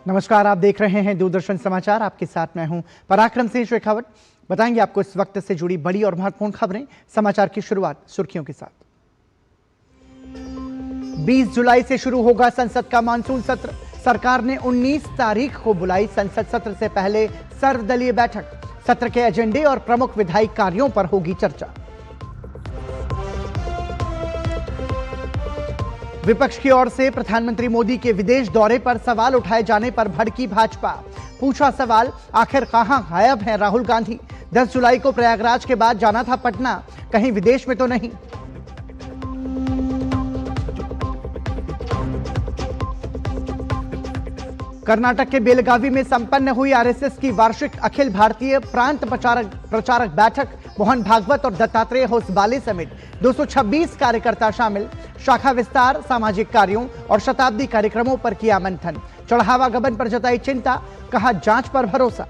नमस्कार, आप देख रहे हैं दूरदर्शन समाचार। आपके साथ मैं हूं पराक्रम सिंह शेखावत। बताएंगे आपको इस वक्त से जुड़ी बड़ी और महत्वपूर्ण खबरें। समाचार की शुरुआत सुर्खियों के साथ। 20 जुलाई से शुरू होगा संसद का मानसून सत्र। सरकार ने 19 तारीख को बुलाई संसद सत्र से पहले सर्वदलीय बैठक। सत्र के एजेंडे और प्रमुख विधायी कार्यों पर होगी चर्चा। विपक्ष की ओर से प्रधानमंत्री मोदी के विदेश दौरे पर सवाल उठाए जाने पर भड़की भाजपा। पूछा सवाल, आखिर कहां गायब हैं राहुल गांधी? 10 जुलाई को प्रयागराज के बाद जाना था पटना, कहीं विदेश में तो नहीं? कर्नाटक के बेलगावी में संपन्न हुई आरएसएस की वार्षिक अखिल भारतीय प्रांत प्रचारक बैठक। मोहन भागवत और दत्तात्रेय होसबाले समेत 226 कार्यकर्ता शामिल। शाखा विस्तार, सामाजिक कार्यों और शताब्दी कार्यक्रमों पर किया मंथन। चढ़ावा गबन पर जताई चिंता, कहा जांच पर भरोसा।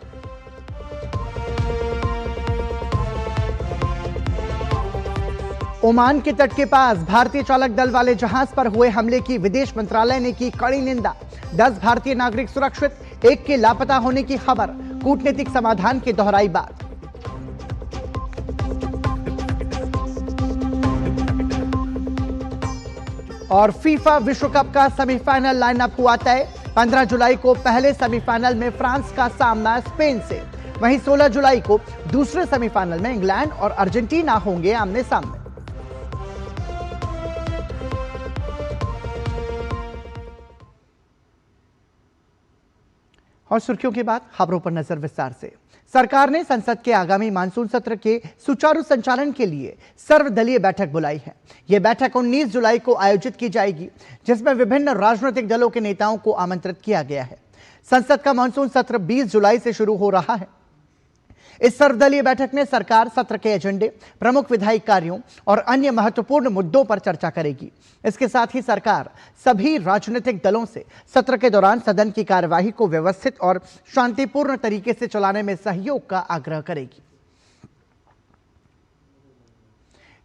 ओमान के तट के पास भारतीय चालक दल वाले जहाज पर हुए हमले की विदेश मंत्रालय ने की कड़ी निंदा। 10 भारतीय नागरिक सुरक्षित, 1 के लापता होने की खबर। कूटनीतिक समाधान की दोहराई बात। और फीफा विश्व कप का सेमीफाइनल लाइनअप हुआ तय। 15 जुलाई को पहले सेमीफाइनल में फ्रांस का सामना स्पेन से, वहीं 16 जुलाई को दूसरे सेमीफाइनल में इंग्लैंड और अर्जेंटीना होंगे आमने सामने। और सुर्खियों के बाद खबरों पर नजर विस्तार से। सरकार ने संसद के आगामी मानसून सत्र के सुचारू संचालन के लिए सर्वदलीय बैठक बुलाई है। यह बैठक 19 जुलाई को आयोजित की जाएगी, जिसमें विभिन्न राजनीतिक दलों के नेताओं को आमंत्रित किया गया है। संसद का मानसून सत्र 20 जुलाई से शुरू हो रहा है। इस सर्वदलीय बैठक में सरकार सत्र के एजेंडे, प्रमुख विधायी कार्यों और अन्य महत्वपूर्ण मुद्दों पर चर्चा करेगी। इसके साथ ही सरकार सभी राजनीतिक दलों से सत्र के दौरान सदन की कार्यवाही को व्यवस्थित और शांतिपूर्ण तरीके से चलाने में सहयोग का आग्रह करेगी।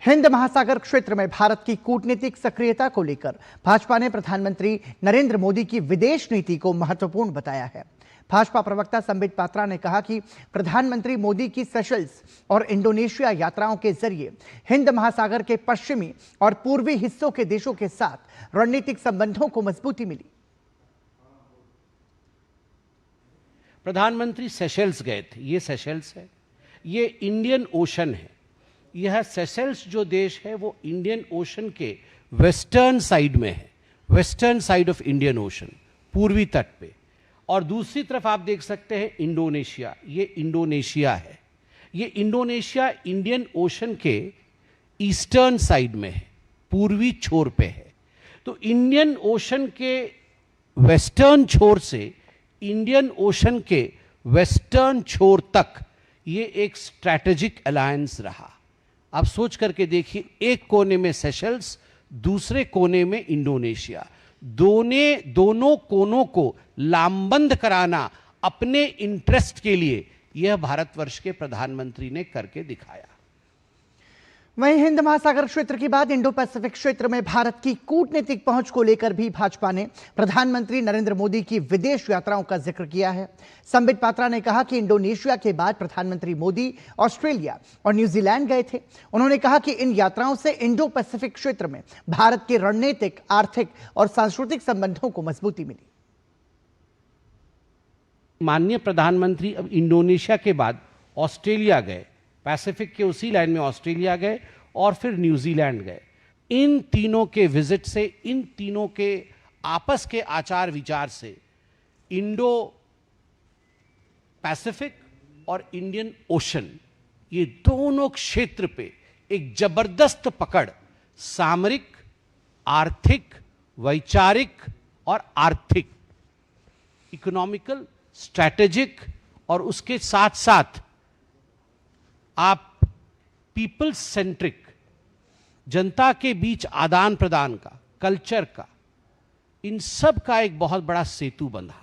हिंद महासागर क्षेत्र में भारत की कूटनीतिक सक्रियता को लेकर भाजपा ने प्रधानमंत्री नरेंद्र मोदी की विदेश नीति को महत्वपूर्ण बताया है। भाजपा प्रवक्ता संबित पात्रा ने कहा कि प्रधानमंत्री मोदी की सेशल्स और इंडोनेशिया यात्राओं के जरिए हिंद महासागर के पश्चिमी और पूर्वी हिस्सों के देशों के साथ रणनीतिक संबंधों को मजबूती मिली। प्रधानमंत्री सेशल्स गए थे। ये सेशल्स है, ये इंडियन ओशन है। यह सेशल्स जो देश है वो इंडियन ओशन के वेस्टर्न साइड में है, western side of Indian ocean, पूर्वी तट पे। और दूसरी तरफ आप देख सकते हैं इंडोनेशिया, ये इंडोनेशिया है। ये इंडोनेशिया इंडियन ओशन के ईस्टर्न साइड में है, पूर्वी छोर पे है। तो इंडियन ओशन के वेस्टर्न छोर से इंडियन ओशन के वेस्टर्न छोर तक ये एक स्ट्रैटेजिक अलायंस रहा। आप सोच करके देखिए, एक कोने में सेशल्स, दूसरे कोने में इंडोनेशिया। दोनों कोनों को लामबंद कराना अपने इंटरेस्ट के लिए यह भारतवर्ष के प्रधानमंत्री ने करके दिखाया। वहीं हिंद महासागर क्षेत्र की बात इंडो पैसिफिक क्षेत्र में भारत की कूटनीतिक पहुंच को लेकर भी भाजपा ने प्रधानमंत्री नरेंद्र मोदी की विदेश यात्राओं का जिक्र किया है। संबित पात्रा ने कहा कि इंडोनेशिया के बाद प्रधानमंत्री मोदी ऑस्ट्रेलिया और न्यूजीलैंड गए थे। उन्होंने कहा कि इन यात्राओं से इंडो पैसिफिक क्षेत्र में भारत के रणनीतिक, आर्थिक और सांस्कृतिक संबंधों को मजबूती मिली। माननीय प्रधानमंत्री अब इंडोनेशिया के बाद ऑस्ट्रेलिया गए, पैसिफिक के उसी लाइन में ऑस्ट्रेलिया गए और फिर न्यूजीलैंड गए। इन तीनों के विजिट से, इन तीनों के आपस के आचार विचार से इंडो पैसिफिक और इंडियन ओशन, ये दोनों क्षेत्र पे एक जबरदस्त पकड़, सामरिक, आर्थिक, वैचारिक और आर्थिक, इकोनॉमिकल, स्ट्रैटेजिक और उसके साथ साथ आप पीपल्स सेंट्रिक, जनता के बीच आदान प्रदान का, कल्चर का, इन सब का एक बहुत बड़ा सेतु बंधा।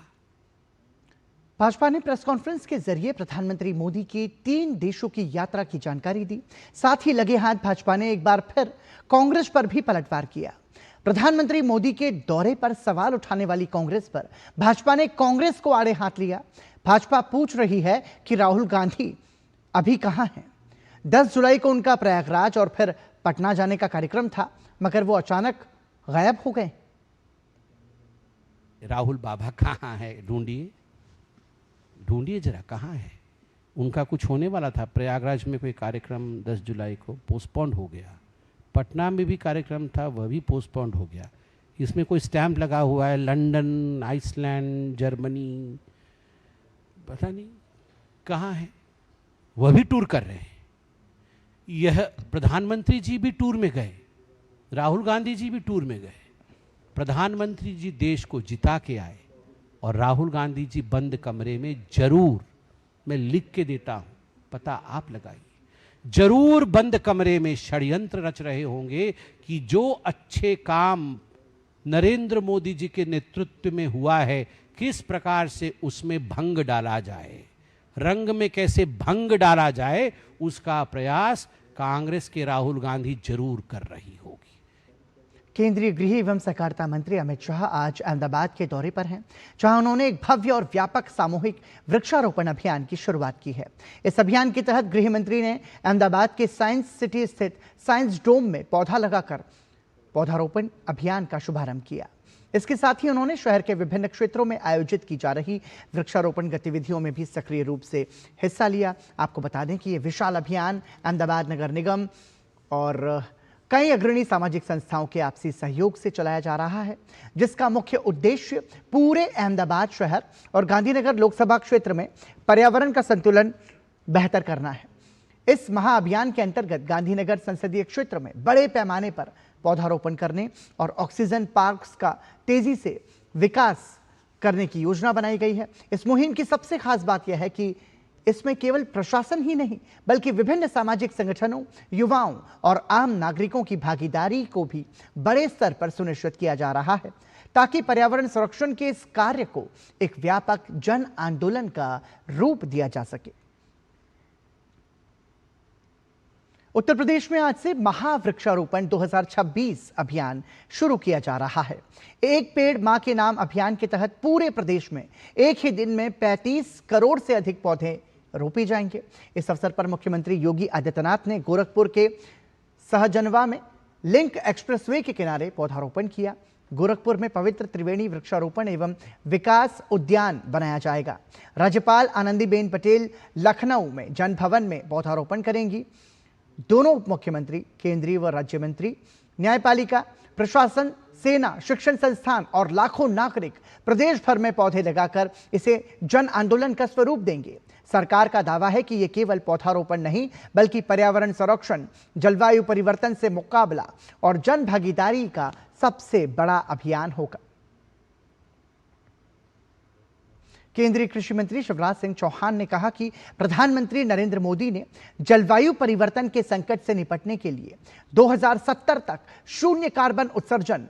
भाजपा ने प्रेस कॉन्फ्रेंस के जरिए प्रधानमंत्री मोदी की 3 देशों की यात्रा की जानकारी दी। साथ ही लगे हाथ भाजपा ने एक बार फिर कांग्रेस पर भी पलटवार किया। प्रधानमंत्री मोदी के दौरे पर सवाल उठाने वाली कांग्रेस पर भाजपा ने कांग्रेस को आड़े हाथ लिया। भाजपा पूछ रही है कि राहुल गांधी अभी कहां हैं? 10 जुलाई को उनका प्रयागराज और फिर पटना जाने का कार्यक्रम था, मगर वो अचानक गायब हो गए। राहुल बाबा कहाँ है? ढूंढिए जरा, कहाँ है? उनका कुछ होने वाला था, प्रयागराज में कोई कार्यक्रम 10 जुलाई को पोस्टपोन्ड हो गया। पटना में भी कार्यक्रम था, वह भी पोस्टपोन्ड हो गया। इसमें कोई स्टैंप लगा हुआ है, लंदन, आइसलैंड, जर्मनी, पता नहीं कहाँ है। वह भी टूर कर रहे हैं। यह प्रधानमंत्री जी भी टूर में गए, राहुल गांधी जी भी टूर में गए। प्रधानमंत्री जी देश को जिता के आए और राहुल गांधी जी बंद कमरे में जरूर, मैं लिख के देता हूं, पता आप लगाइए, जरूर बंद कमरे में षड्यंत्र रच रहे होंगे कि जो अच्छे काम नरेंद्र मोदी जी के नेतृत्व में हुआ है, किस प्रकार से उसमें भंग डाला जाए, रंग में कैसे भंग डाला जाए, उसका प्रयास कांग्रेस के राहुल गांधी जरूर कर रही होगी। केंद्रीय गृह एवं सहकारिता मंत्री अमित शाह आज अहमदाबाद के दौरे पर हैं, जहां उन्होंने एक भव्य और व्यापक सामूहिक वृक्षारोपण अभियान की शुरुआत की है। इस अभियान के तहत गृह मंत्री ने अहमदाबाद के साइंस सिटी स्थित साइंस डोम में पौधा लगाकर पौधारोपण अभियान का शुभारंभ किया। इसके साथ ही उन्होंने शहर के विभिन्न क्षेत्रों में आयोजित की जा रही वृक्षारोपण गतिविधियों में भी सक्रिय रूप से हिस्सा लिया। आपको बता दें कि यह विशाल अभियान अहमदाबाद नगर निगम और कई अग्रणी सामाजिक संस्थाओं के आपसी सहयोग से चलाया जा रहा है, जिसका मुख्य उद्देश्य पूरे अहमदाबाद शहर और गांधीनगर लोकसभा क्षेत्र में पर्यावरण का संतुलन बेहतर करना है। इस महाअभियान के अंतर्गत गांधीनगर संसदीय क्षेत्र में बड़े पैमाने पर पौधारोपण करने और ऑक्सीजन पार्क्स का तेजी से विकास करने की योजना बनाई गई है। इस मुहिम की सबसे खास बात यह है कि इसमें केवल प्रशासन ही नहीं, बल्कि विभिन्न सामाजिक संगठनों, युवाओं और आम नागरिकों की भागीदारी को भी बड़े स्तर पर सुनिश्चित किया जा रहा है, ताकि पर्यावरण संरक्षण के इस कार्य को एक व्यापक जन आंदोलन का रूप दिया जा सके। उत्तर प्रदेश में आज से महावृक्षारोपण 2026 अभियान शुरू किया जा रहा है। एक पेड़ मां के नाम अभियान के तहत पूरे प्रदेश में एक ही दिन में 35 करोड़ से अधिक पौधे रोपे जाएंगे। इस अवसर पर मुख्यमंत्री योगी आदित्यनाथ ने गोरखपुर के सहजनवा में लिंक एक्सप्रेसवे के किनारे पौधारोपण किया। गोरखपुर में पवित्र त्रिवेणी वृक्षारोपण एवं विकास उद्यान बनाया जाएगा। राज्यपाल आनंदीबेन पटेल लखनऊ में जनभवन में पौधारोपण करेंगी। दोनों उप मुख्यमंत्री, केंद्रीय व राज्य मंत्री, न्यायपालिका, प्रशासन, सेना, शिक्षण संस्थान और लाखों नागरिक प्रदेश भर में पौधे लगाकर इसे जन आंदोलन का स्वरूप देंगे। सरकार का दावा है कि यह केवल पौधारोपण नहीं, बल्कि पर्यावरण संरक्षण, जलवायु परिवर्तन से मुकाबला और जन भागीदारी का सबसे बड़ा अभियान होगा। केंद्रीय कृषि मंत्री शिवराज सिंह चौहान ने कहा कि प्रधानमंत्री नरेंद्र मोदी ने जलवायु परिवर्तन के संकट से निपटने के लिए 2070 तक शून्य कार्बन उत्सर्जन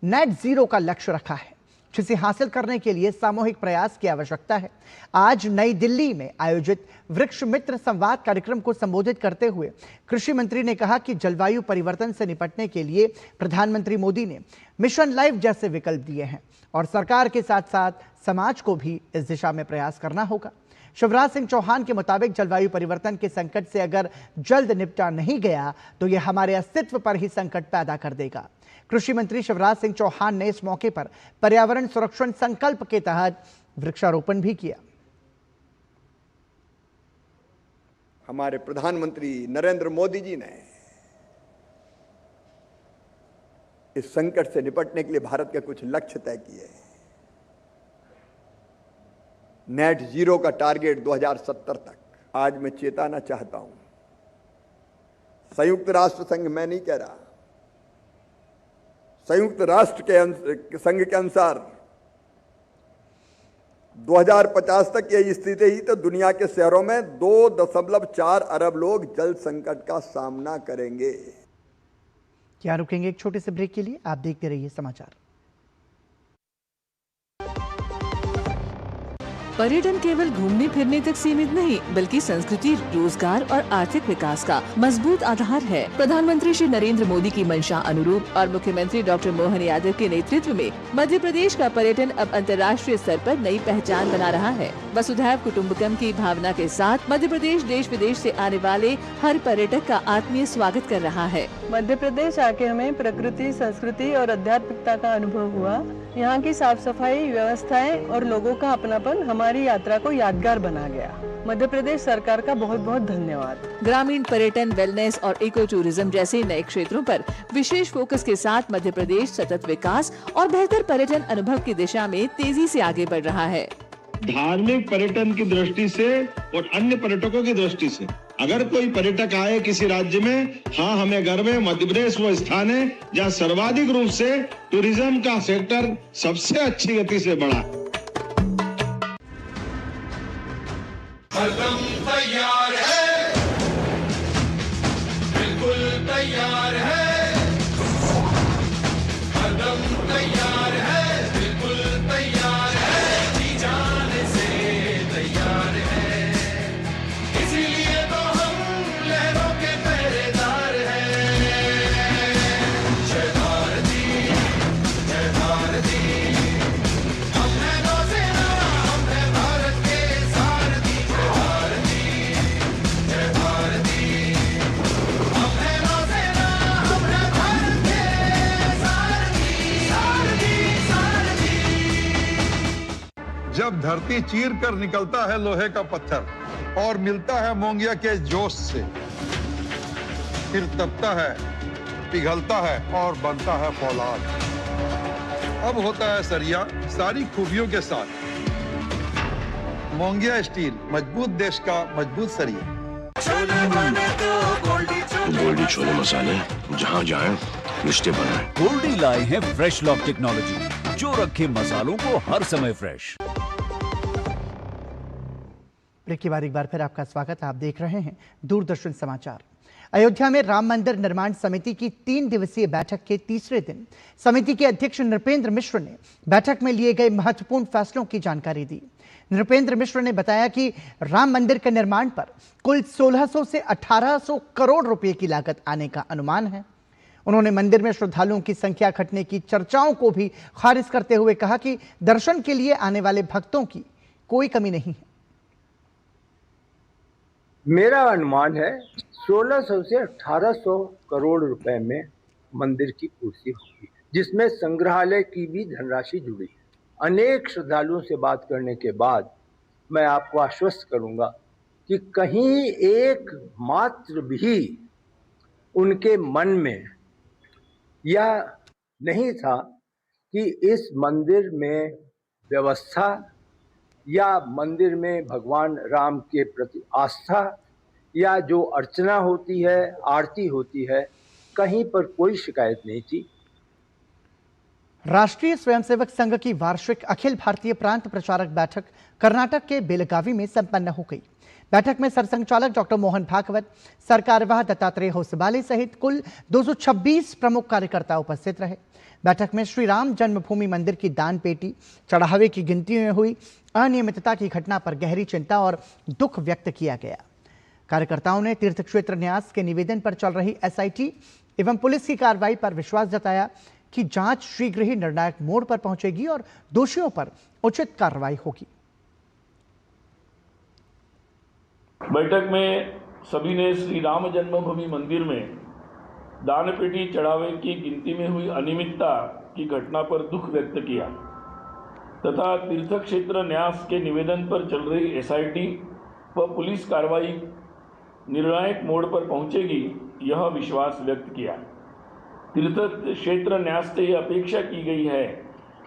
नेट जीरो का लक्ष्य रखा है, जिसे हासिल करने के लिए सामूहिक प्रयास की आवश्यकता है। आज नई दिल्ली में आयोजित वृक्ष मित्र संवाद कार्यक्रम को संबोधित करते हुए कृषि मंत्री ने कहा कि जलवायु परिवर्तन से निपटने के लिए प्रधानमंत्री मोदी ने मिशन लाइफ जैसे विकल्प दिए हैं और सरकार के साथ साथ समाज को भी इस दिशा में प्रयास करना होगा। शिवराज सिंह चौहान के मुताबिक जलवायु परिवर्तन के संकट से अगर जल्द निपटा नहीं गया तो यह हमारे अस्तित्व पर ही संकट पैदा कर देगा। कृषि मंत्री शिवराज सिंह चौहान ने इस मौके पर पर्यावरण संरक्षण संकल्प के तहत वृक्षारोपण भी किया। हमारे प्रधानमंत्री नरेंद्र मोदी जी ने इस संकट से निपटने के लिए भारत के कुछ लक्ष्य तय किए हैं। नेट जीरो का टारगेट 2070 तक। आज मैं चेताना चाहता हूं, संयुक्त राष्ट्र संघ, मैं नहीं कह रहा, संयुक्त राष्ट्र के संघ के अनुसार 2050 तक यही स्थिति ही तो दुनिया के शहरों में 2.4 अरब लोग जल संकट का सामना करेंगे। क्या रुकेंगे एक छोटे से ब्रेक के लिए? आप देखते रहिए समाचार। पर्यटन केवल घूमने फिरने तक सीमित नहीं, बल्कि संस्कृति, रोजगार और आर्थिक विकास का मजबूत आधार है। प्रधानमंत्री श्री नरेंद्र मोदी की मंशा अनुरूप और मुख्यमंत्री डॉक्टर मोहन यादव के नेतृत्व में मध्य प्रदेश का पर्यटन अब अंतर्राष्ट्रीय स्तर पर नई पहचान बना रहा है। वसुधैव कुटुम्बकम की भावना के साथ मध्य प्रदेश देश विदेश से आने वाले हर पर्यटक का आत्मीय स्वागत कर रहा है। मध्य प्रदेश आके हमें प्रकृति, संस्कृति और आध्यात्मिकता का अनुभव हुआ। यहाँ की साफ सफाई, व्यवस्थाएं और लोगों का अपनापन हमारी यात्रा को यादगार बना गया। मध्य प्रदेश सरकार का बहुत बहुत धन्यवाद। ग्रामीण पर्यटन, वेलनेस और इको टूरिज्म जैसे नए क्षेत्रों पर विशेष फोकस के साथ मध्य प्रदेश सतत विकास और बेहतर पर्यटन अनुभव की दिशा में तेजी से आगे बढ़ रहा है। धार्मिक पर्यटन की दृष्टि से और अन्य पर्यटकों की दृष्टि से अगर कोई पर्यटक आए किसी राज्य में, हाँ हमें गर्व है मध्य प्रदेश वो स्थान है जहाँ सर्वाधिक रूप से टूरिज्म का सेक्टर सबसे अच्छी गति से बढ़ा। कदम तैयार है, बिल्कुल तैयार है, कदम तैयार है, बिल्कुल तैयार है, जी जाने से तैयार है, इसीलिए तो हम लहरों के पहरेदार हैं। जय भारती, जय भारती, हम हैं नौसेना, हम हैं भारत के सारथी। जय भारती, जय भारती, हम हैं नौसेना, हम हैं भारत के सारथी, सारथी, सारथी। जब धरती चीर कर निकलता है लोहे का पत्थर और मिलता है मोंगिया के जोश से, फिर तपता है, पिघलता है और बनता है फौलाद। अब होता है सरिया सारी खूबियों के साथ। मोंगिया स्टील, मजबूत देश का मजबूत सरिया। गोल्डी छोले मसाले, जहाँ जाए रिश्ते बनाए। गोल्डी लाए हैं फ्रेश लॉक टेक्नोलॉजी, जो रखे मसालों को हर समय फ्रेश। ब्रेक के बाद एक बार फिर आपका स्वागत है। आप देख रहे हैं दूरदर्शन समाचार। अयोध्या में राम मंदिर निर्माण समिति की 3 दिवसीय बैठक के तीसरे दिन समिति के अध्यक्ष नृपेंद्र मिश्र ने बैठक में लिए गए महत्वपूर्ण फैसलों की जानकारी दी। नृपेंद्र मिश्र ने बताया कि राम मंदिर के निर्माण पर कुल 1600 से 1800 करोड़ रुपए की लागत आने का अनुमान है। उन्होंने मंदिर में श्रद्धालुओं की संख्या घटने की चर्चाओं को भी खारिज करते हुए कहा कि दर्शन के लिए आने वाले भक्तों की कोई कमी नहीं है। मेरा अनुमान है 1600 से 1800 करोड़ रुपए में मंदिर की पूर्ति होगी, जिसमें संग्रहालय की भी धनराशि जुड़ी है। अनेक श्रद्धालुओं से बात करने के बाद मैं आपको आश्वस्त करूंगा कि कहीं एक मात्र भी उनके मन में यह नहीं था कि इस मंदिर में व्यवस्था या मंदिर में भगवान राम के प्रति आस्था या जो अर्चना होती है, आरती होती है, कहीं पर कोई शिकायत नहीं थी। राष्ट्रीय स्वयंसेवक संघ की वार्षिक अखिल भारतीय प्रांत प्रचारक बैठक कर्नाटक के बेलगावी में संपन्न हो गई। बैठक में सरसंघचालक डॉक्टर मोहन भागवत, सरकारवाह दत्तात्रेय होसबाले सहित कुल 226 प्रमुख कार्यकर्ता उपस्थित रहे। बैठक में श्री राम जन्मभूमि मंदिर की दान पेटी चढ़ावे की गिनती में हुई अनियमितता की घटना पर गहरी चिंता और दुख व्यक्त किया गया। कार्यकर्ताओं ने तीर्थ क्षेत्र न्यास के निवेदन पर चल रही एसआईटी एवं पुलिस की कार्रवाई पर विश्वास जताया कि जांच शीघ्र ही निर्णायक मोड़ पर पहुंचेगी और दोषियों पर उचित कार्रवाई होगी। बैठक में सभी ने श्री राम जन्मभूमि मंदिर में दान पेटी चढ़ावे की गिनती में हुई अनियमितता की घटना पर दुख व्यक्त किया तथा तीर्थ क्षेत्र न्यास के निवेदन पर चल रही एसआईटी व पुलिस कार्रवाई निर्णायक मोड़ पर पहुंचेगी, यह विश्वास व्यक्त किया। तीर्थ क्षेत्र न्यास से यह अपेक्षा की गई है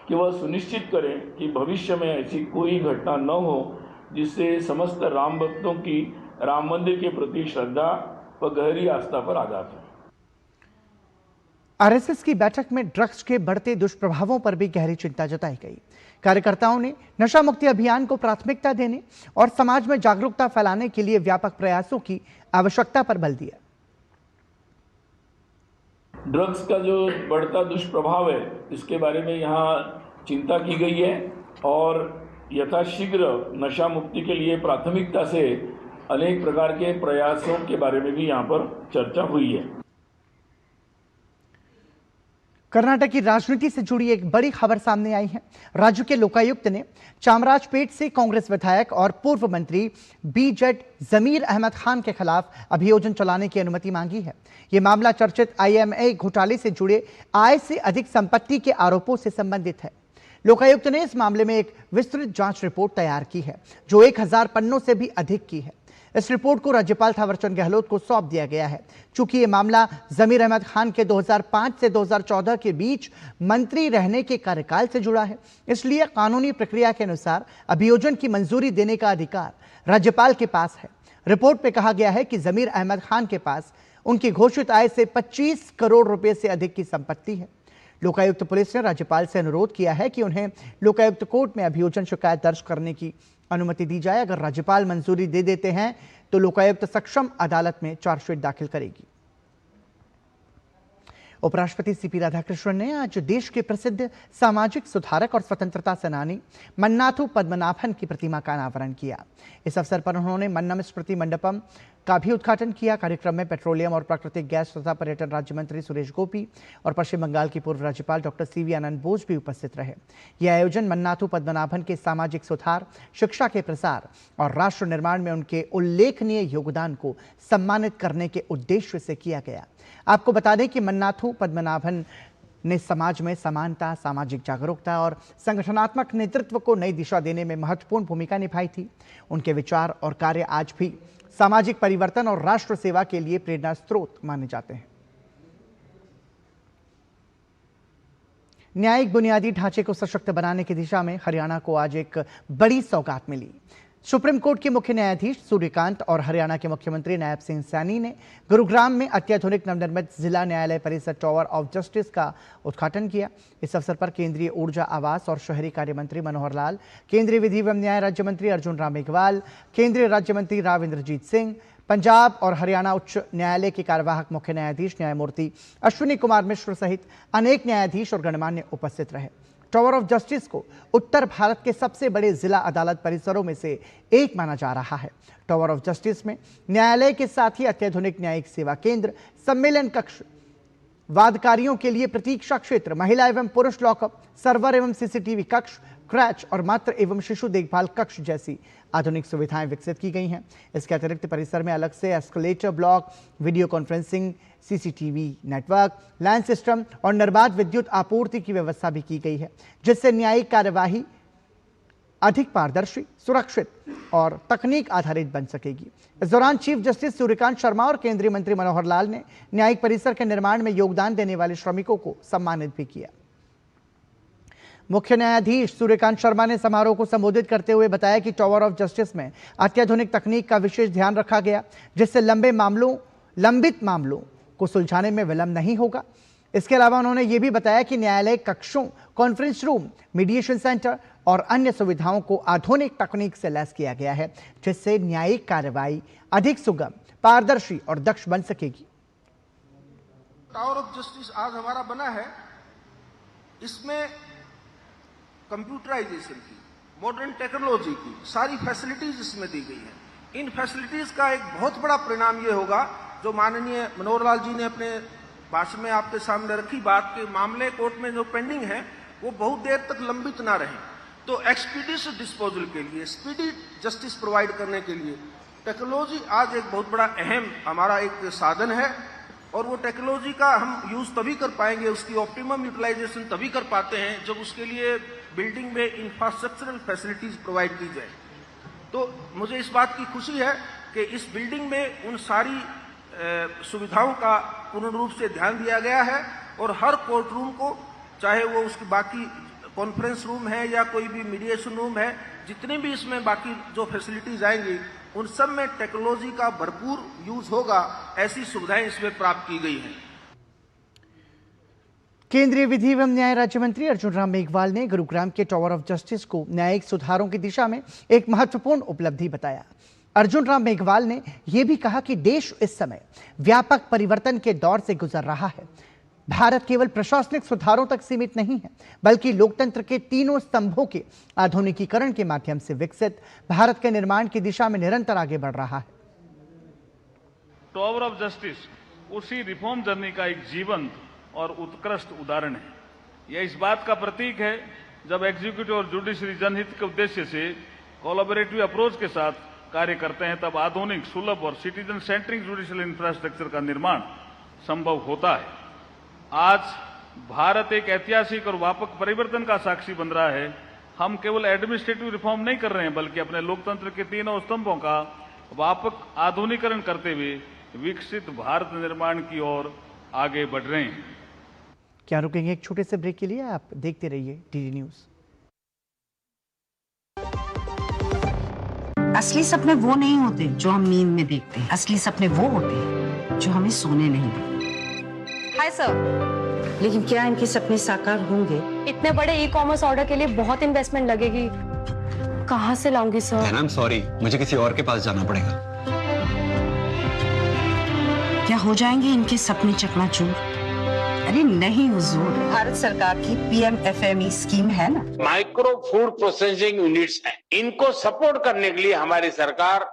कि वह सुनिश्चित करें कि भविष्य में ऐसी कोई घटना न हो जिससे समस्त राम भक्तों की राम मंदिर के प्रति श्रद्धा व गहरी आस्था पर आघात हो। आरएसएस की बैठक में ड्रग्स के बढ़ते दुष्प्रभावों पर भी गहरी चिंता जताई गई। कार्यकर्ताओं ने नशा मुक्ति अभियान को प्राथमिकता देने और समाज में जागरूकता फैलाने के लिए व्यापक प्रयासों की आवश्यकता पर बल दिया। ड्रग्स का जो बढ़ता दुष्प्रभाव है, इसके बारे में यहाँ चिंता की गई है और यथाशीघ्र नशा मुक्ति के लिए प्राथमिकता से अनेक प्रकार के प्रयासों के बारे में भी यहाँ पर चर्चा हुई है। कर्नाटक की राजनीति से जुड़ी एक बड़ी खबर सामने आई है। राज्य के लोकायुक्त ने चामराजपेट से कांग्रेस विधायक और पूर्व मंत्री बीजेड जमीर अहमद खान के खिलाफ अभियोजन चलाने की अनुमति मांगी है। यह मामला चर्चित IMA घोटाले से जुड़े आय से अधिक संपत्ति के आरोपों से संबंधित है। लोकायुक्त ने इस मामले में एक विस्तृत जांच रिपोर्ट तैयार की है, जो 1000 पन्नों से भी अधिक की है। इस रिपोर्ट को राज्यपाल थावरचंद गहलोत को सौंप दिया गया है। चूंकि ये मामला जमीर अहमद खान के 2005 से 2014 के बीच मंत्री रहने के कार्यकाल से जुड़ा है, इसलिए कानूनी प्रक्रिया के अनुसार अभियोजन की मंजूरी देने का अधिकार राज्यपाल के पास है। रिपोर्ट में कहा गया है कि जमीर अहमद खान के पास उनकी घोषित आय से 25 करोड़ रुपए से अधिक की संपत्ति है। लोकायुक्त पुलिस ने राज्यपाल से अनुरोध किया है कि उन्हें लोकायुक्त कोर्ट में अभियोजन शिकायत दर्ज करने की अनुमति दी जाए। अगर राज्यपाल मंजूरी दे देते हैं तो लोकायुक्त सक्षम अदालत में चार्जशीट दाखिल करेगी। उपराष्ट्रपति सीपी राधाकृष्णन ने आज देश के प्रसिद्ध सामाजिक सुधारक और स्वतंत्रता सेनानी मन्नाथु पद्मनाभन की प्रतिमा का अनावरण किया। इस अवसर पर उन्होंने मन्नम स्मृति मंडपम का भी उद्घाटन किया। कार्यक्रम में पेट्रोलियम और प्राकृतिक गैस तथा पर्यटन राज्य मंत्री सुरेश गोपी और पश्चिम बंगाल की पूर्व राज्यपाल डॉक्टर CV आनंद बोस भी उपस्थित रहे। यह आयोजन मन्नाथु पद्मनाभन के सामाजिक सुधार, शिक्षा के प्रसार और राष्ट्र निर्माण में उनके उल्लेखनीय योगदान को सम्मानित करने के उद्देश्य से किया गया। आपको बता दें कि मन्नाथु पद्मनाभन ने समाज में समानता, सामाजिक जागरूकता और संगठनात्मक नेतृत्व को नई दिशा देने में महत्वपूर्ण भूमिका निभाई थी। उनके विचार और कार्य आज भी सामाजिक परिवर्तन और राष्ट्र सेवा के लिए प्रेरणा स्रोत माने जाते हैं। न्यायिक बुनियादी ढांचे को सशक्त बनाने की दिशा में हरियाणा को आज एक बड़ी सौगात मिली। सुप्रीम कोर्ट के मुख्य न्यायाधीश सूर्यकांत और हरियाणा के मुख्यमंत्री नायब सिंह सैनी ने गुरुग्राम में अत्याधुनिक नवनिर्मित जिला न्यायालय परिसर टावर ऑफ जस्टिस का उद्घाटन किया। इस अवसर पर केंद्रीय ऊर्जा, आवास और शहरी कार्य मंत्री मनोहर लाल, केंद्रीय विधि एवं न्याय राज्य मंत्री अर्जुन राम मेघवाल, केंद्रीय राज्य मंत्री राव इंद्रजीत सिंह, पंजाब और हरियाणा उच्च न्यायालय के कार्यवाहक मुख्य न्यायाधीश न्यायमूर्ति अश्विनी कुमार मिश्र सहित अनेक न्यायाधीश और गणमान्य उपस्थित रहे। टावर ऑफ जस्टिस को उत्तर भारत के सबसे बड़े जिला अदालत परिसरों में से एक माना जा रहा है। टावर ऑफ जस्टिस में न्यायालय के साथ ही अत्याधुनिक न्यायिक सेवा केंद्र, सम्मेलन कक्ष, वादकारियों के लिए प्रतीक्षा क्षेत्र, महिला एवं पुरुष लॉकअप, सर्वर एवं CCTV कक्ष, क्रैच और मातृ एवं शिशु देखभाल कक्ष जैसी आधुनिक सुविधाएं विकसित की गई हैं। इसके अतिरिक्त परिसर में अलग से escalator block, video conferencing, CCTV network, line system और निर्बाध विद्युत आपूर्ति की व्यवस्था भी की गई है, जिससे न्यायिक कार्यवाही अधिक पारदर्शी, सुरक्षित और तकनीक आधारित बन सकेगी। इस दौरान चीफ जस्टिस सूर्यकांत शर्मा और केंद्रीय मंत्री मनोहर लाल ने न्यायिक परिसर के निर्माण में योगदान देने वाले श्रमिकों को सम्मानित भी किया। मुख्य न्यायाधीश सूर्यकांत शर्मा ने समारोह को संबोधित करते हुए बताया कि टावर ऑफ जस्टिस में अत्याधुनिक तकनीक का विशेष ध्यान रखा गया, जिससे लंबित मामलों को सुलझाने में विलंब नहीं होगा। इसके अलावा उन्होंने ये भी बताया कि न्यायालय कक्षों, कॉन्फ्रेंस रूम, मीडिएशन सेंटर और अन्य सुविधाओं को आधुनिक तकनीक से लैस किया गया है, जिससे न्यायिक कार्रवाई अधिक सुगम, पारदर्शी और दक्ष बन सकेगी। टावर ऑफ जस्टिस आज हमारा बना है, इसमें कंप्यूटराइजेशन की, मॉडर्न टेक्नोलॉजी की सारी फैसिलिटीज इसमें दी गई है। इन फैसिलिटीज का एक बहुत बड़ा परिणाम ये होगा, जो माननीय मनोहर लाल जी ने अपने भाषण में आपके सामने रखी बात के मामले कोर्ट में जो पेंडिंग है वो बहुत देर तक लंबित ना रहे। तो एक्सपीडिशियस डिस्पोजल के लिए, स्पीडी जस्टिस प्रोवाइड करने के लिए टेक्नोलॉजी आज एक बहुत बड़ा अहम हमारा एक साधन है, और वो टेक्नोलॉजी का हम यूज तभी कर पाएंगे, उसकी ऑप्टिमम यूटिलाइजेशन तभी कर पाते हैं जब उसके लिए बिल्डिंग में इंफ्रास्ट्रक्चरल फैसिलिटीज प्रोवाइड की जाए। तो मुझे इस बात की खुशी है कि इस बिल्डिंग में उन सारी सुविधाओं का पूर्ण रूप से ध्यान दिया गया है, और हर कोर्ट रूम को, चाहे वो उसकी बाकी कॉन्फ्रेंस रूम है या कोई भी मीडिएशन रूम है, जितने भी इसमें बाकी जो फैसिलिटीज आएंगी उन सब में टेक्नोलॉजी का भरपूर यूज होगा, ऐसी सुविधाएं इसमें प्राप्त की गई हैं। केंद्रीय विधि एवं न्याय राज्य मंत्री अर्जुन राम मेघवाल ने गुरुग्राम के टावर ऑफ जस्टिस को न्यायिक सुधारों की दिशा में एक महत्वपूर्ण उपलब्धि बताया। अर्जुन राम मेघवाल ने यह भी कहा कि देश इस समय व्यापक परिवर्तन के दौर से गुजर रहा है, भारत केवल प्रशासनिक सुधारों तक सीमित नहीं है, बल्कि लोकतंत्र के तीनों स्तंभों के आधुनिकीकरण के माध्यम से विकसित भारत के निर्माण की दिशा में निरंतर आगे बढ़ रहा है। टावर ऑफ जस्टिस उसी रिफॉर्म जर्नी का एक जीवंत और उत्कृष्ट उदाहरण है। यह इस बात का प्रतीक है जब एग्जीक्यूटिव और जुडिशरी जनहित के उद्देश्य से कोलैबोरेटिव अप्रोच के साथ कार्य करते हैं, तब आधुनिक, सुलभ और सिटीजन सेंट्रिक जुडिशियल इंफ्रास्ट्रक्चर का निर्माण संभव होता है। आज भारत एक ऐतिहासिक और व्यापक परिवर्तन का साक्षी बन रहा है। हम केवल एडमिनिस्ट्रेटिव रिफॉर्म नहीं कर रहे हैं, बल्कि अपने लोकतंत्र के तीनों स्तंभों का व्यापक आधुनिकीकरण करते हुए विकसित भारत निर्माण की ओर आगे बढ़ रहे हैं। क्या रुकेंगे एक छोटे से ब्रेक के लिए? आप देखते रहिए डीडी न्यूज। असली सपने वो नहीं होते जो हम नींद में देखते हैं, असली सपने वो होते हैं जो हमें सोने नहीं देते। Hi sir. लेकिन क्या इनके सपने साकार होंगे? इतने बड़े ई-कॉमर्स ऑर्डर के लिए बहुत इन्वेस्टमेंट लगेगी, कहाँ से लाऊंगी सर? आई एम सॉरी, मुझे किसी और के पास जाना पड़ेगा। क्या हो जाएंगे इनके सपने चकनाचूर? अरे नहीं हुजूर, भारत सरकार की PMFME स्कीम है ना, माइक्रो फूड प्रोसेसिंग यूनिट्स हैं, इनको सपोर्ट करने के लिए हमारी सरकार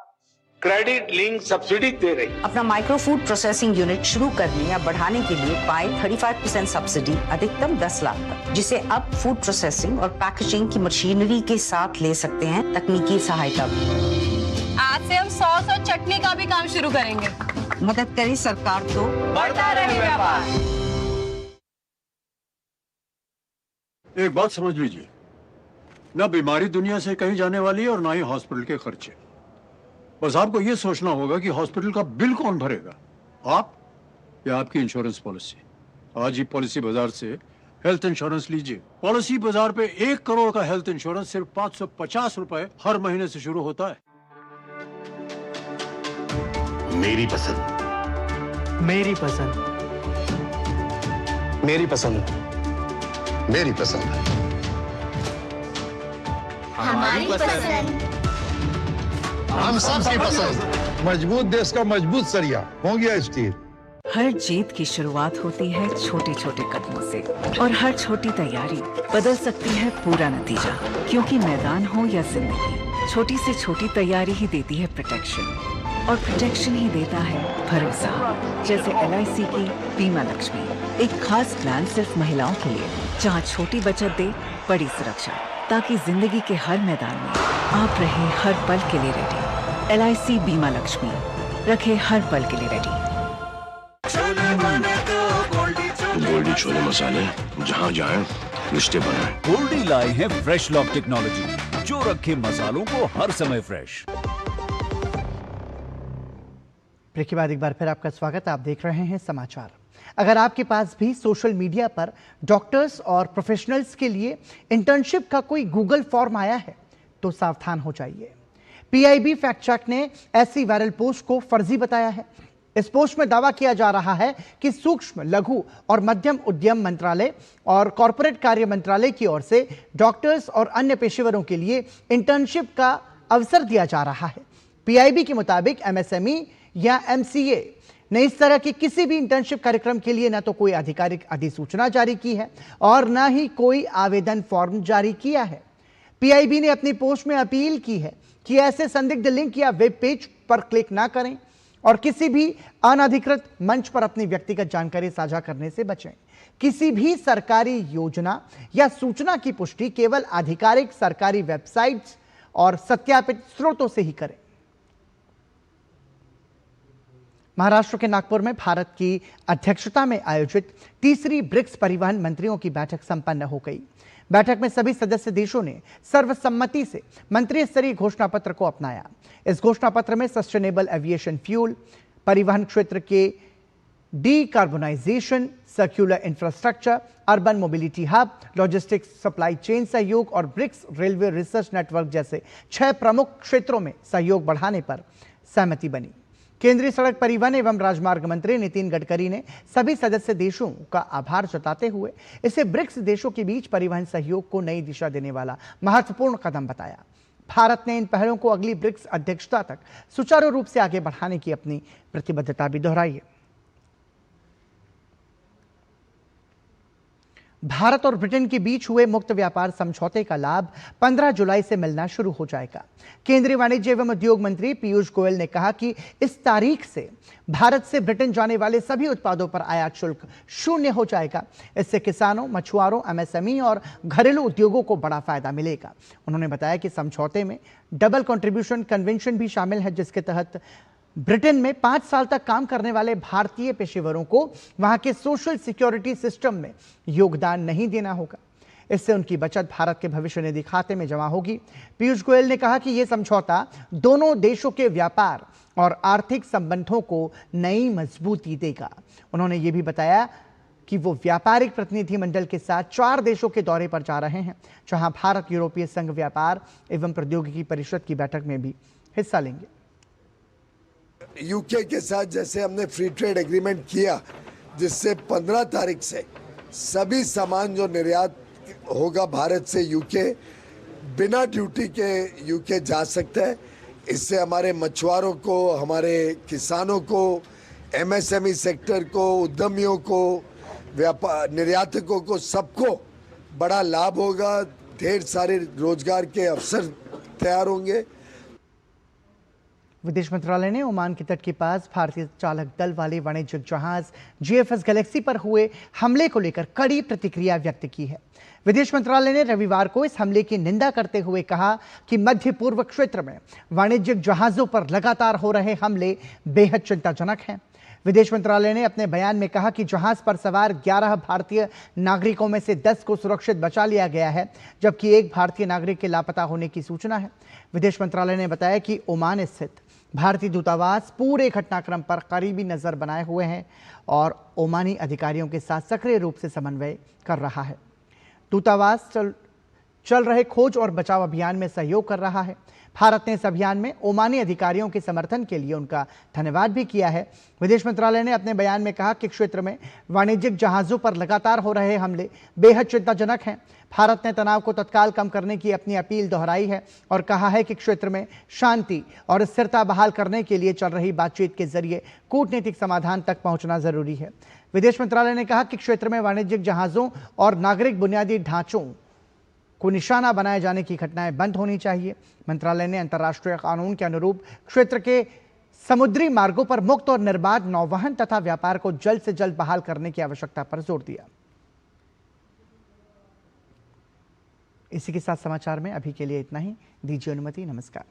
क्रेडिट लिंक सब्सिडी दे रही है। अपना माइक्रो फूड प्रोसेसिंग यूनिट शुरू करने या बढ़ाने के लिए पाए 35% सब्सिडी अधिकतम 10 लाख तक, जिसे अब फूड प्रोसेसिंग और पैकेजिंग की मशीनरी के साथ ले सकते हैं तकनीकी सहायता भी। आज से हम सॉस और चटनी का भी काम शुरू करेंगे। मदद करे सरकार तो बढ़ता रहे व्यापार। एक बात समझ लीजिए, ना बीमारी दुनिया से कहीं जाने वाली है और ना ही हॉस्पिटल के खर्चे। बस आपको यह सोचना होगा कि हॉस्पिटल का बिल कौन भरेगा, आप या आपकी इंश्योरेंस पॉलिसी। आज ही पॉलिसी बाजार से हेल्थ इंश्योरेंस लीजिए। पॉलिसी बाजार पे 1 करोड़ का हेल्थ इंश्योरेंस सिर्फ 550 रुपए हर महीने से शुरू होता है। मेरी पसंद, मेरी पसंद, मेरी पसंद, मेरी पसंद, हमारी पसंद, हम सबकी पसंद। मजबूत देश का मजबूत सरिया हो गया स्टील। हर जीत की शुरुआत होती है छोटे छोटे कदमों से, और हर छोटी तैयारी बदल सकती है पूरा नतीजा। क्योंकि मैदान हो या जिंदगी, छोटी से छोटी तैयारी ही देती है प्रोटेक्शन, और प्रोटेक्शन ही देता है भरोसा। जैसे LIC की बीमा लक्ष्मी, एक खास प्लान सिर्फ महिलाओं के लिए, जहां छोटी बचत दे बड़ी सुरक्षा, ताकि जिंदगी के हर मैदान में आप रहे हर पल के लिए रेडी। LIC बीमा लक्ष्मी, रखे हर पल के लिए रेडी। गोल्डी छोले मसाले, जहाँ जाए रिश्ते बनाए। गोल्डी लाए हैं फ्रेश लॉक टेक्नोलॉजी, जो रखे मसालों को हर समय फ्रेश। ब्रेक के बाद एक बार फिर आपका स्वागत। आप देख रहे हैं समाचार। अगर आपके पास भी सोशल मीडिया पर डॉक्टर्स और प्रोफेशनल्स के लिए इंटर्नशिप का कोई गूगल फॉर्म आया है तो सावधान हो जाइए। PIB फैक्ट चेक ने ऐसी वायरल पोस्ट को फर्जी बताया है। इस पोस्ट में दावा किया जा रहा है कि सूक्ष्म, लघु और मध्यम उद्यम मंत्रालय और कॉरपोरेट कार्य मंत्रालय की ओर से डॉक्टर्स और अन्य पेशेवरों के लिए इंटर्नशिप का अवसर दिया जा रहा है। PIB के मुताबिक MSME या MCA ने इस तरह के किसी भी इंटर्नशिप कार्यक्रम के लिए न तो कोई आधिकारिक अधिसूचना जारी की है और न ही कोई आवेदन फॉर्म जारी किया है। PIB ने अपनी पोस्ट में अपील की है कि ऐसे संदिग्ध लिंक या वेब पेज पर क्लिक ना करें और किसी भी अनधिकृत मंच पर अपनी व्यक्तिगत जानकारी साझा करने से बचें। किसी भी सरकारी योजना या सूचना की पुष्टि केवल आधिकारिक सरकारी वेबसाइट्स और सत्यापित स्रोतों से ही करें। महाराष्ट्र के नागपुर में भारत की अध्यक्षता में आयोजित तीसरी ब्रिक्स परिवहन मंत्रियों की बैठक संपन्न हो गई। बैठक में सभी सदस्य देशों ने सर्वसम्मति से मंत्री स्तरीय घोषणा पत्र को अपनाया। इस घोषणा पत्र में सस्टेनेबल एविएशन फ्यूल, परिवहन क्षेत्र के decarbonisation, circular infrastructure, urban mobility hub, logistics, supply chain सहयोग और ब्रिक्स रेलवे रिसर्च नेटवर्क जैसे 6 प्रमुख क्षेत्रों में सहयोग बढ़ाने पर सहमति बनी। केंद्रीय सड़क परिवहन एवं राजमार्ग मंत्री नितिन गडकरी ने सभी सदस्य देशों का आभार जताते हुए इसे ब्रिक्स देशों के बीच परिवहन सहयोग को नई दिशा देने वाला महत्वपूर्ण कदम बताया। भारत ने इन पहलों को अगली ब्रिक्स अध्यक्षता तक सुचारू रूप से आगे बढ़ाने की अपनी प्रतिबद्धता भी दोहराई है। भारत और ब्रिटेन के बीच हुए मुक्त व्यापार समझौते का लाभ 15 जुलाई से मिलना शुरू हो जाएगा। केंद्रीय वाणिज्य एवं उद्योग मंत्री पीयूष गोयल ने कहा कि इस तारीख से भारत से ब्रिटेन जाने वाले सभी उत्पादों पर आयात शुल्क शून्य हो जाएगा। इससे किसानों, मछुआरों, एमएसएमई और घरेलू उद्योगों को बड़ा फायदा मिलेगा। उन्होंने बताया कि समझौते में डबल कंट्रीब्यूशन कन्वेंशन भी शामिल है, जिसके तहत ब्रिटेन में 5 साल तक काम करने वाले भारतीय पेशेवरों को वहां के सोशल सिक्योरिटी सिस्टम में योगदान नहीं देना होगा। इससे उनकी बचत भारत के भविष्य निधि खाते में जमा होगी। पीयूष गोयल ने कहा कि यह समझौता दोनों देशों के व्यापार और आर्थिक संबंधों को नई मजबूती देगा। उन्होंने ये भी बताया कि वो व्यापारिक प्रतिनिधिमंडल के साथ 4 देशों के दौरे पर जा रहे हैं, जहां भारत यूरोपीय संघ व्यापार एवं प्रौद्योगिकी परिषद की बैठक में भी हिस्सा लेंगे। यूके के साथ जैसे हमने फ्री ट्रेड एग्रीमेंट किया, जिससे 15 तारीख से सभी सामान जो निर्यात होगा भारत से यूके बिना ड्यूटी के यूके जा सकता है। इससे हमारे मछुआरों को, हमारे किसानों को, एमएसएमई सेक्टर को, उद्यमियों को, व्यापार निर्यातकों को, सबको बड़ा लाभ होगा। ढेर सारे रोजगार के अवसर तैयार होंगे। विदेश मंत्रालय ने ओमान के तट के पास भारतीय चालक दल वाले वाणिज्यिक जहाज GFS गैलेक्सी पर हुए हमले को लेकर कड़ी प्रतिक्रिया व्यक्त की है। विदेश मंत्रालय ने रविवार को इस हमले की निंदा करते हुए कहा कि मध्य पूर्व क्षेत्र में वाणिज्यिक जहाजों पर लगातार हो रहे हमले बेहद चिंताजनक हैं। विदेश मंत्रालय ने अपने बयान में कहा कि जहाज पर सवार 11 भारतीय नागरिकों में से 10 को सुरक्षित बचा लिया गया है, जबकि एक भारतीय नागरिक के लापता होने की सूचना है। विदेश मंत्रालय ने बताया कि ओमान स्थित भारतीय दूतावास पूरे घटनाक्रम पर करीबी नजर बनाए हुए हैं और ओमानी अधिकारियों के साथ सक्रिय रूप से समन्वय कर रहा है। दूतावास चल रहे खोज और बचाव अभियान में सहयोग कर रहा है। भारत ने इस अभियान में ओमानी अधिकारियों के समर्थन के लिए उनका धन्यवाद भी किया है। विदेश मंत्रालय ने अपने बयान में कहा कि क्षेत्र में वाणिज्यिक जहाजों पर लगातार हो रहे हमले बेहद चिंताजनक हैं। भारत ने तनाव को तत्काल कम करने की अपनी अपील दोहराई है और कहा है कि क्षेत्र में शांति और स्थिरता बहाल करने के लिए चल रही बातचीत के जरिए कूटनीतिक समाधान तक पहुंचना जरूरी है। विदेश मंत्रालय ने कहा कि क्षेत्र में वाणिज्यिक जहाजों और नागरिक बुनियादी ढांचों को निशाना बनाए जाने की घटनाएं बंद होनी चाहिए। मंत्रालय ने अंतर्राष्ट्रीय कानून के अनुरूप क्षेत्र के समुद्री मार्गों पर मुक्त और निर्बाध नौवहन तथा व्यापार को जल्द से जल्द बहाल करने की आवश्यकता पर जोर दिया। इसी के साथ समाचार में अभी के लिए इतना ही। दीजिए अनुमति। नमस्कार।